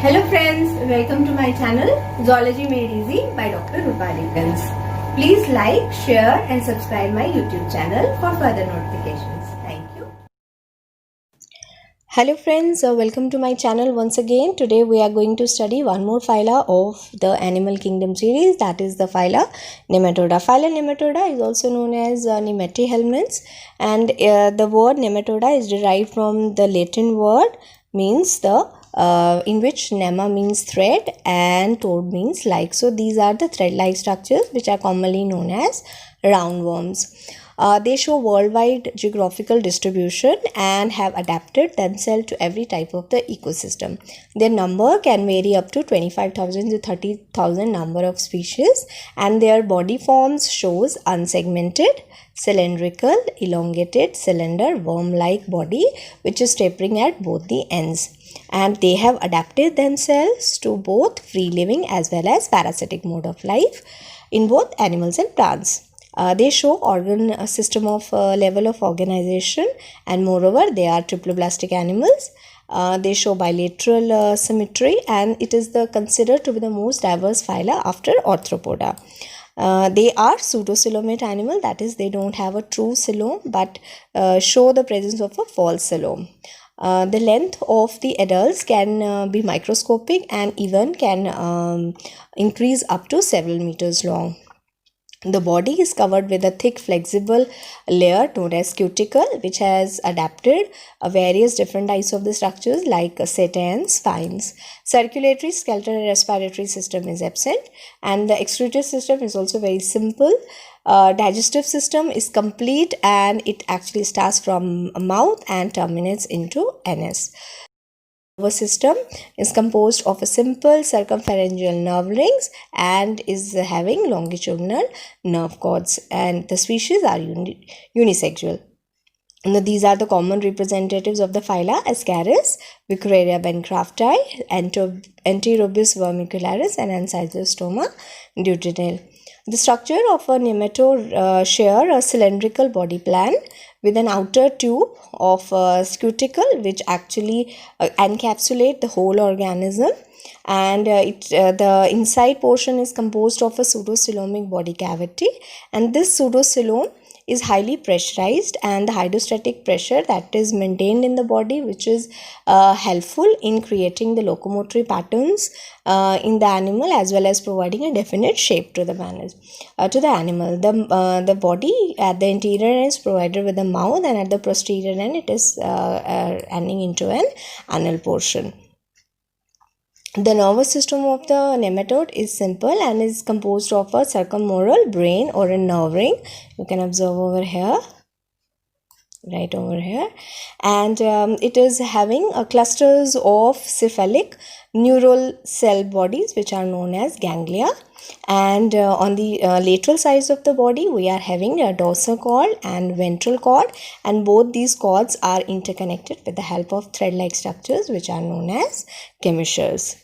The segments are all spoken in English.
Hello friends, welcome to my channel Zoology Made Easy by Dr. Rupali Pens. Please like, share and subscribe my YouTube channel for further notifications. Thank you. Hello friends, welcome to my channel once again. Today we are going to study one more phyla of the animal kingdom series, that is the phyla Nematoda. Phyla Nematoda is also known as Nematyehelminths, and the word nematoda is derived from the Latin word means in which nema means thread and toad means like. So these are the thread-like structures which are commonly known as roundworms. They show worldwide geographical distribution and have adapted themselves to every type of the ecosystem. Their number can vary up to 25,000 to 30,000 number of species, and their body forms shows unsegmented, cylindrical, elongated, cylinder, worm-like body which is tapering at both the ends. And they have adapted themselves to both free-living as well as parasitic mode of life in both animals and plants. They show organ system of level of organization, and moreover they are triploblastic animals. They show bilateral symmetry, and it is considered to be the most diverse phyla after Arthropoda. They are pseudocoelomate animal, that is they don't have a true coelom but show the presence of a false coelom. The length of the adults can be microscopic and even can increase up to several meters long. The body is covered with a thick flexible layer known as cuticle, which has adapted various different types of the structures like setae, spines. Circulatory, skeletal and respiratory system is absent, and the excretory system is also very simple. Digestive system is complete, and it actually starts from mouth and terminates into anus. Nervous system is composed of a simple circumpharyngeal nerve rings and is having longitudinal nerve cords, and the species are unisexual. Now, these are the common representatives of the phyla: Ascaris, Vicuraria bancrafti, Antirubis vermicularis, and Ancylostoma duodenale. The structure of a nematode share a cylindrical body plan with an outer tube of cuticle which actually encapsulate the whole organism, and the inside portion is composed of a pseudocoelomic body cavity, and this pseudocoelom is highly pressurized, and the hydrostatic pressure that is maintained in the body, which is helpful in creating the locomotory patterns in the animal as well as providing a definite shape to the animal. The body at the interior end is provided with a mouth, and at the posterior end it is ending into an anal portion. The nervous system of the nematode is simple and is composed of a circummoral brain or a nerve ring. You can observe over here, right over here, and it is having clusters of cephalic neural cell bodies which are known as ganglia, and on the lateral sides of the body we are having a dorsal cord and ventral cord, and both these cords are interconnected with the help of thread-like structures which are known as chemicals.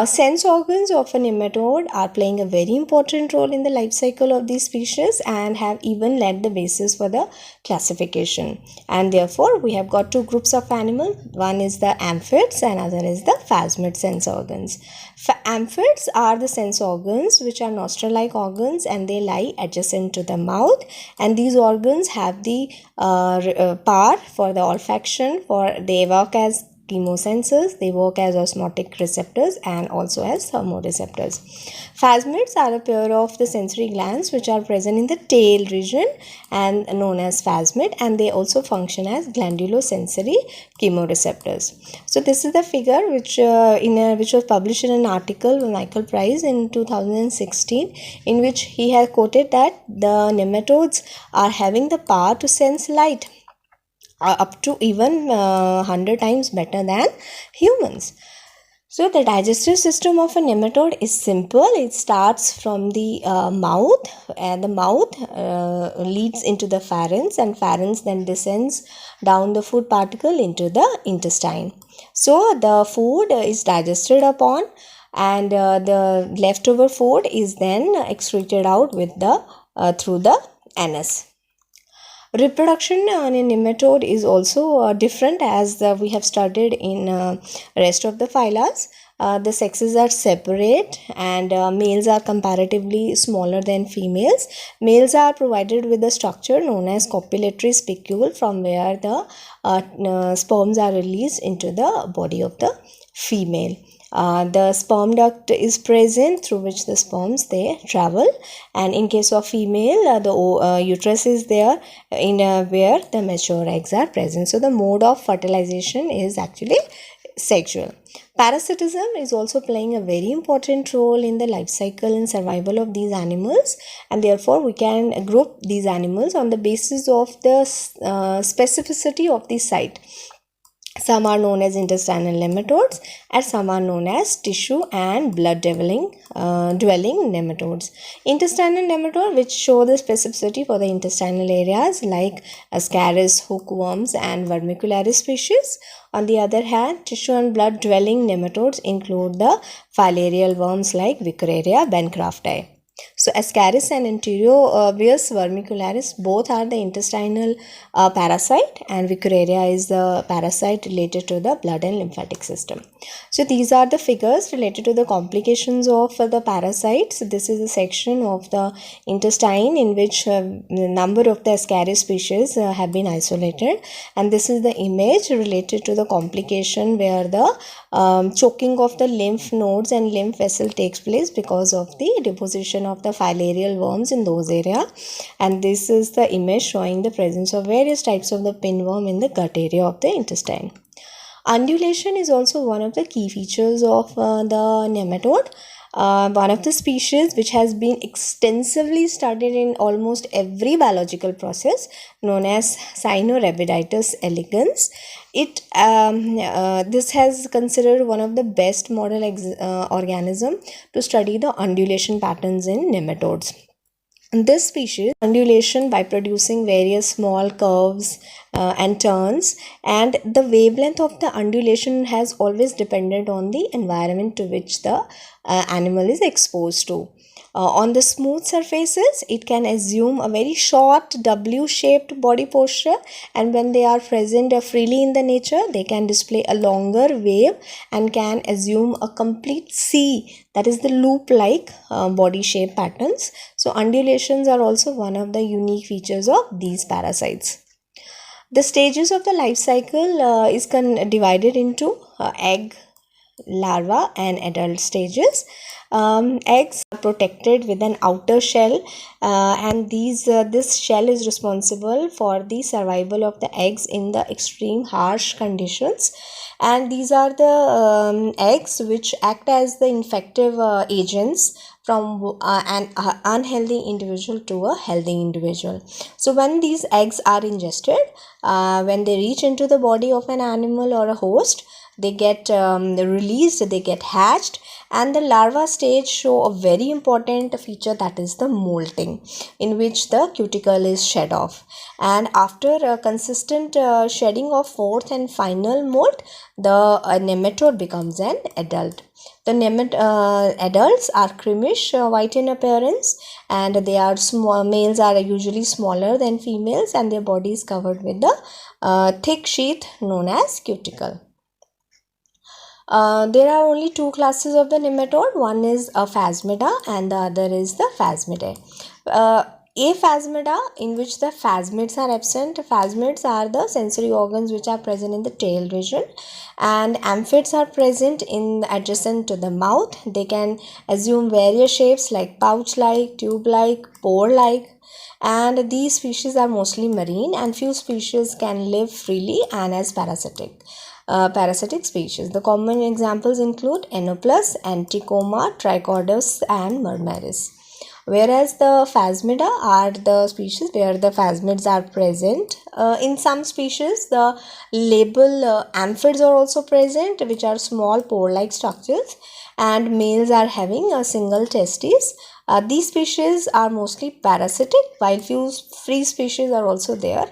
Sense organs of a nematode are playing a very important role in the life cycle of these species and have even led the basis for the classification. And therefore, we have got two groups of animals. One is the amphids and other is the phasmid sense organs. Amphids are the sense organs which are nostril-like organs, and they lie adjacent to the mouth, and these organs have the power for the olfaction, for they evoke as chemosensors, they work as osmotic receptors and also as thermoreceptors. Phasmids are a pair of the sensory glands which are present in the tail region and known as phasmid, and they also function as glandulosensory chemoreceptors. So this is the figure which was published in an article by Michael Price in 2016, in which he has quoted that the nematodes are having the power to sense light up to even 100 times better than humans. So the digestive system of a nematode is simple. It starts from the mouth, and the mouth leads into the pharynx, and pharynx then descends down the food particle into the intestine. So the food is digested upon, and the leftover food is then excreted out with through the anus. Reproduction in a nematode is also different, as we have studied in rest of the phylas. the sexes are separate, and males are comparatively smaller than females. Males are provided with a structure known as copulatory spicule, from where the sperms are released into the body of the female. The sperm duct is present through which the sperms they travel, and in case of female, the uterus is there in where the mature eggs are present. So the mode of fertilization is actually sexual. Parasitism is also playing a very important role in the life cycle and survival of these animals, and therefore we can group these animals on the basis of the specificity of the site. Some are known as intestinal nematodes, and some are known as tissue and blood dwelling nematodes. Intestinal nematode, which show the specificity for the intestinal areas like Ascaris, hookworms, and vermicularis species. On the other hand, tissue and blood dwelling nematodes include the filarial worms like Viceraria bancrofti. So Ascaris and Enterobius vermicularis both are the intestinal parasite, and Viceraria is the parasite related to the blood and lymphatic system. So these are the figures related to the complications of the parasites. This is a section of the intestine in which number of the Ascaris species have been isolated, and this is the image related to the complication where the choking of the lymph nodes and lymph vessel takes place because of the deposition of the filarial worms in those areas. And this is the image showing the presence of various types of the pinworm in the gut area of the intestine. Undulation is also one of the key features of the nematode. One of the species which has been extensively studied in almost every biological process, known as Cyanorabiditis elegans. This has considered one of the best model organism to study the undulation patterns in nematodes. This species undulation by producing various small curves and turns, and the wavelength of the undulation has always depended on the environment to which the animal is exposed to. On the smooth surfaces, it can assume a very short W-shaped body posture, and when they are present freely in the nature, they can display a longer wave and can assume a complete C, that is the loop-like body shape patterns. So undulations are also one of the unique features of these parasites. The stages of the life cycle is divided into egg, larva, and adult stages. Eggs are protected with an outer shell, and this shell is responsible for the survival of the eggs in the extreme harsh conditions. And these are the eggs which act as the infective agents from an unhealthy individual to a healthy individual. So when these eggs are ingested, when they reach into the body of an animal or a host, they get released, they get hatched, and the larva stage show a very important feature, that is the molting, in which the cuticle is shed off. And after a consistent shedding of fourth and final molt, the nematode becomes an adult. The adults are creamish white in appearance, and they are small. Males are usually smaller than females, and their body is covered with the thick sheath known as cuticle. There are only two classes of the nematode. One is a Phasmida and the other is the Phasmidae. Aphasmida, in which the phasmids are absent. Phasmids are the sensory organs which are present in the tail region, and amphids are present in adjacent to the mouth. They can assume various shapes like pouch-like, tube-like, pore-like, and these species are mostly marine, and few species can live freely and as parasitic species. The common examples include Anoplus, Anticoma, Trichodus, and Murmeris. Whereas the Phasmida are the species where the phasmids are present. In some species, the label amphids are also present, which are small pore-like structures, and males are having a single testis. These species are mostly parasitic, while few free species are also there.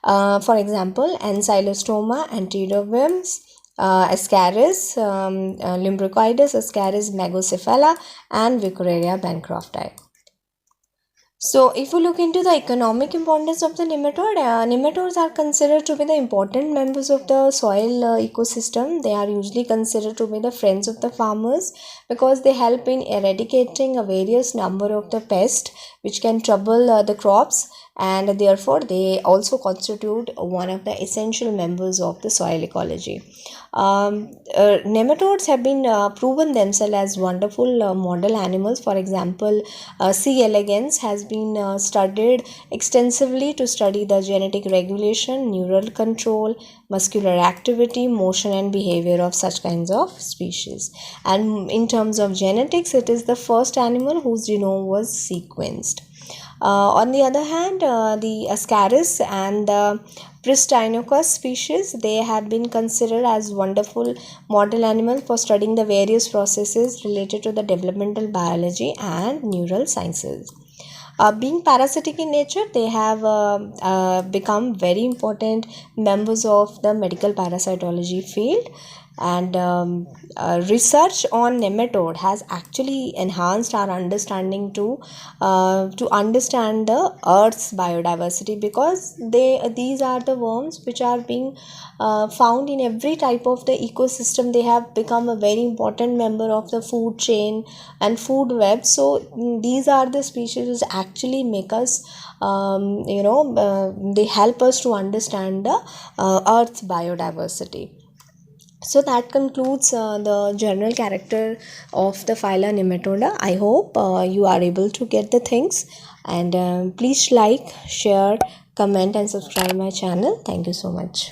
For example, Ancylostoma, Enterobius, Ascaris, Lumbricoides, Ascaris megacephala, and Viceraria bancrofti. So, if you look into the economic importance of the nematode, nematodes are considered to be the important members of the soil ecosystem. They are usually considered to be the friends of the farmers because they help in eradicating a various number of the pests which can trouble the crops, and therefore they also constitute one of the essential members of the soil ecology. Nematodes have been proven themselves as wonderful model animals. For example, C. elegans has been studied extensively to study the genetic regulation, neural control, muscular activity, motion and behavior of such kinds of species. And in terms of genetics, it is the first animal whose genome was sequenced. On the other hand, the Ascaris and the Pristinochus species, they have been considered as wonderful model animals for studying the various processes related to the developmental biology and neural sciences. Being parasitic in nature, they have become very important members of the medical parasitology field, and research on nematode has actually enhanced our understanding to understand the earth's biodiversity, because these are the worms which are being found in every type of the ecosystem. They have become a very important member of the food chain and food web. So these are the species which actually make us they help us to understand the earth's biodiversity. So that concludes the general character of the phyla Nematoda. I hope you are able to get the things, and please like, share, comment and subscribe my channel. Thank you so much.